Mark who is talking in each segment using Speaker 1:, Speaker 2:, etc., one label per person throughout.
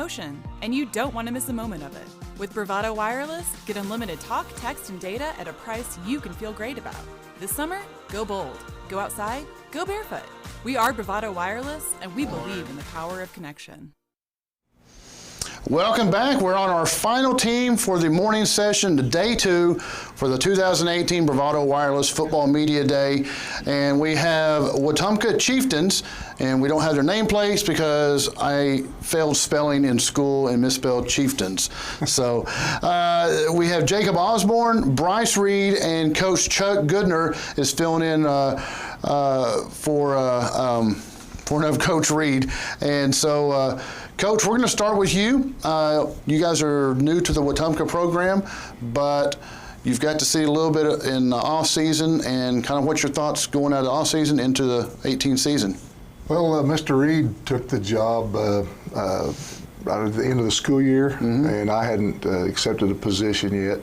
Speaker 1: promotion, and you don't want to miss a moment of it. With Bravado Wireless, get unlimited talk, text, and data at a price you can feel great about. This summer, go bold. Go outside, go barefoot. We are Bravado Wireless, and we believe in the power of connection.
Speaker 2: Welcome back. We're on our final team for the morning session, day 2 for the 2018 Bravado Wireless Football Media Day. And we have Wetumka Chieftains, and we don't have their nameplates because I failed spelling in school and misspelled Chieftains. So we have Jacob Osborn, Bryce, Reid, and Coach Chuck Goodner is filling in for another Coach Reid. And so, Coach, we're going to start with you. You guys are new to the Wetumka program, but you've got to see a little bit in the off season, and kind of what's your thoughts going out of the off season into the 18 season?
Speaker 3: Well, Mr. Reid took the job right at the end of the school year, and I hadn't accepted a position yet.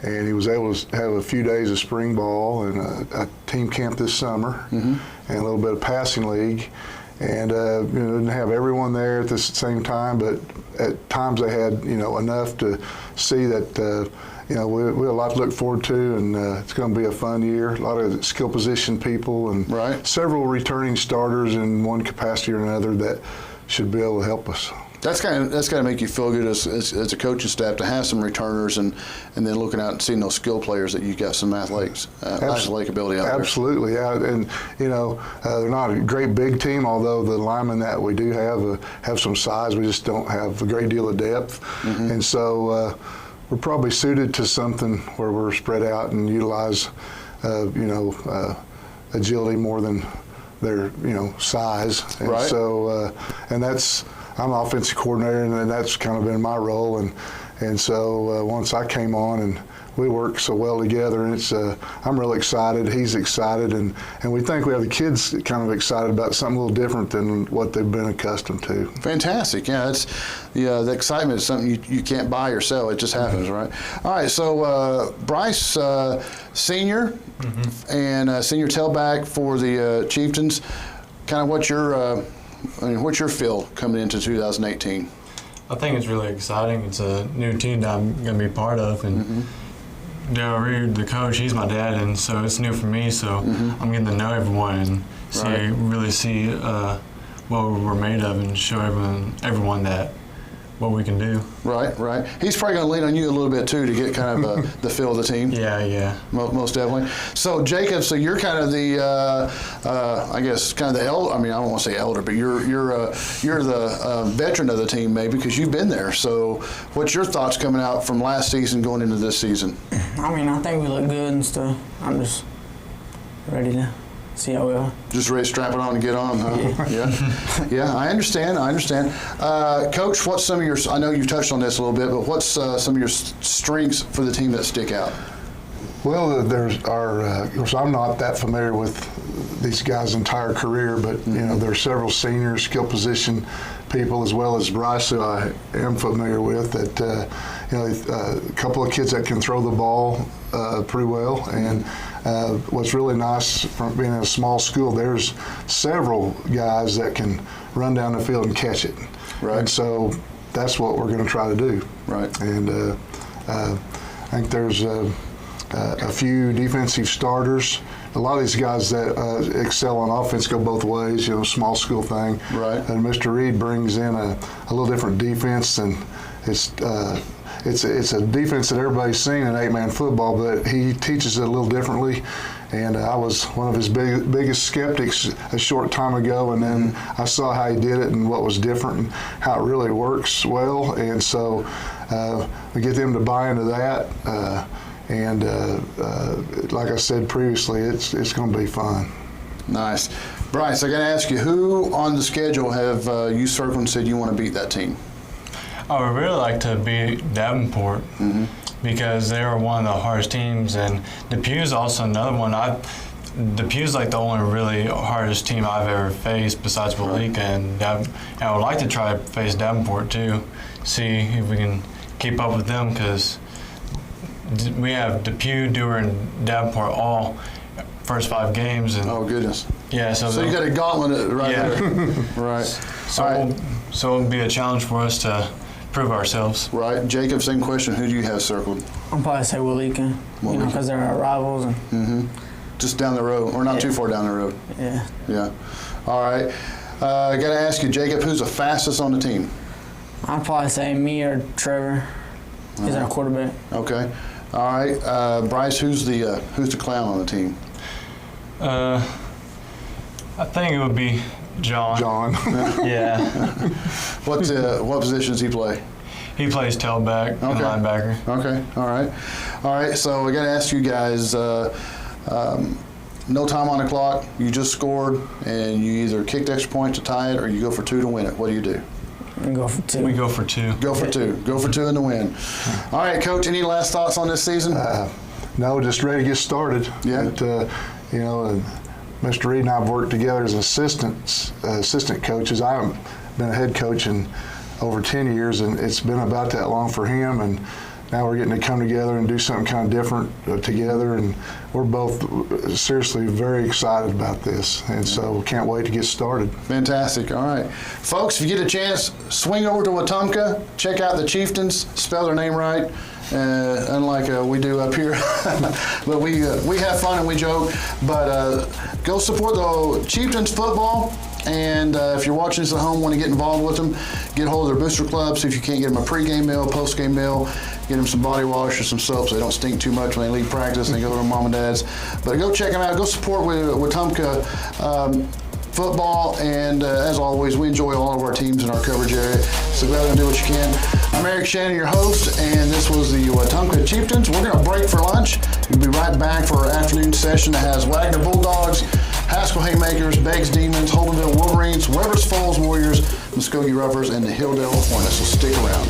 Speaker 3: And he was able to have a few days of spring ball and a team camp this summer, and a little bit of passing league. And didn't have everyone there at the same time, but at times they had enough to see that we have a lot to look forward to, and it's going to be a fun year. A lot of skill position people and several returning starters in one capacity or another that should be able to help us.
Speaker 2: That's got to make you feel good as a coaching staff to have some returners and then looking out and seeing those skill players that you got some athletic ability out
Speaker 3: Absolutely, yeah. And they're not a great big team, although the linemen that we do have some size. We just don't have a great deal of depth, and so we're probably suited to something where we're spread out and utilize agility more than their size. And so and that's. I'm an offensive coordinator, and that's kind of been my role. And so once I came on, and we work so well together, and I'm really excited. He's excited, and we think we have the kids kind of excited about something a little different than what they've been accustomed to.
Speaker 2: Fantastic. Yeah, it's the excitement is something you can't buy or sell. It just happens, right? All right. So Bryce, senior, and senior tailback for the Chieftains. Kind of what's your feel coming into 2018?
Speaker 4: I think it's really exciting. It's a new team that I'm going to be part of, and Reid, the coach, he's my dad, and so it's new for me. So I'm getting to know everyone and really see what we're made of, and show everyone that what we can do.
Speaker 2: Right. He's probably going to lean on you a little bit too to get kind of the feel of the team.
Speaker 4: Yeah.
Speaker 2: Most definitely. So Jacob, you're kind of the, I guess, kind of the elder. I mean, I don't want to say elder, but you're the veteran of the team, maybe, because you've been there. So, what's your thoughts coming out from last season going into this season?
Speaker 5: I mean, I think we look good and stuff. I'm just ready to see how we are.
Speaker 2: Just ready to strap it on and get on, huh? Yeah, I understand. Coach, what's some of your, I know you've touched on this a little bit, but what's some of your strengths for the team that stick out?
Speaker 3: Well, there's of course, I'm not that familiar with these guys' entire career, but there's several senior skill position people, as well as Bryce, who I am familiar with, that a couple of kids that can throw the ball pretty well. And what's really nice from being in a small school, there's several guys that can run down the field and catch it.
Speaker 2: Right.
Speaker 3: And so that's what we're going to try to do. Right. And I think there's a few defensive starters. A lot of these guys that excel on offense go both ways, small school thing. Right. And Mr. Reid brings in a little different defense, and it's a defense that everybody's seen in 8-man football, but he teaches it a little differently. And I was one of his biggest skeptics a short time ago, and then I saw how he did it and what was different and how it really works well. And so we get them to buy into that. And like I said previously, it's going to be fun.
Speaker 2: Nice. Bryce, I got to ask you, who on the schedule have you circled and said you want to beat that team?
Speaker 4: I would really like to beat Davenport because they are one of the hardest teams, and Depew's also another one. Depew's like the only really hardest team I've ever faced besides Walika, and I would like to try to face Davenport too, see if we can keep up with them, because we have Depew, Dewar, and Davenport all first 5 games. And
Speaker 2: Oh, goodness.
Speaker 4: yeah,
Speaker 2: So you got a gauntlet right
Speaker 4: Yeah.
Speaker 2: there. Right.
Speaker 4: So,
Speaker 2: All right.
Speaker 4: so it'll be a challenge for us to prove ourselves.
Speaker 2: Right. Jacob, same question. Who do you have circled?
Speaker 5: I'll probably say Waleeka, because they're our rivals. And,
Speaker 2: Just down the road, or not too far down the road.
Speaker 5: yeah.
Speaker 2: Yeah. All right. I got to ask you, Jacob, who's the fastest on the team?
Speaker 5: I'll probably say me or Trevor. He's our quarterback.
Speaker 2: Okay. All right. Bryce, who's the clown on the team?
Speaker 4: I think it would be John.
Speaker 3: John.
Speaker 4: Yeah.
Speaker 2: What position does he play?
Speaker 4: He plays tailback and linebacker.
Speaker 2: Okay. All right. All right. So I got to ask you guys. No time on the clock. You just scored, and you either kicked extra points to tie it, or you go for 2 to win it. What do you do?
Speaker 5: We go for 2.
Speaker 4: We go for 2.
Speaker 2: Go for 2. Go for 2 in the win. All right, Coach. Any last thoughts on this season?
Speaker 3: No, just ready to get started.
Speaker 2: Yeah.
Speaker 3: Mr. Reid and I have worked together as assistant coaches. I haven't been a head coach in over 10 years, and it's been about that long for him. And now we're getting to come together and do something kind of different together, and we're both seriously very excited about this, and so we can't wait to get started.
Speaker 2: Fantastic. All right. Folks, if you get a chance, swing over to Wetumka, check out the Chieftains, spell their name right, unlike we do up here. But we have fun and we joke. But go support the Chieftains football. And if you're watching this at home, want to get involved with them, get a hold of their booster club. See if you can't get them a pregame meal, postgame meal. Get them some body wash or some soap so they don't stink too much when they leave practice and they go to their mom and dad's. But go check them out. Go support Wetumka football. And as always, we enjoy all of our teams in our coverage area. So go out and do what you can. I'm Eric Shannon, your host, and this was the Wetumka Chieftains. We're going to break for lunch. We'll be right back for our afternoon session that has Wagner Bulldogs, Haskell Haymakers, Beggs Demons, Holdenville Wolverines, Weber's Falls Warriors, Muskogee Roughers, and the Hilldale Hornets. So stick around.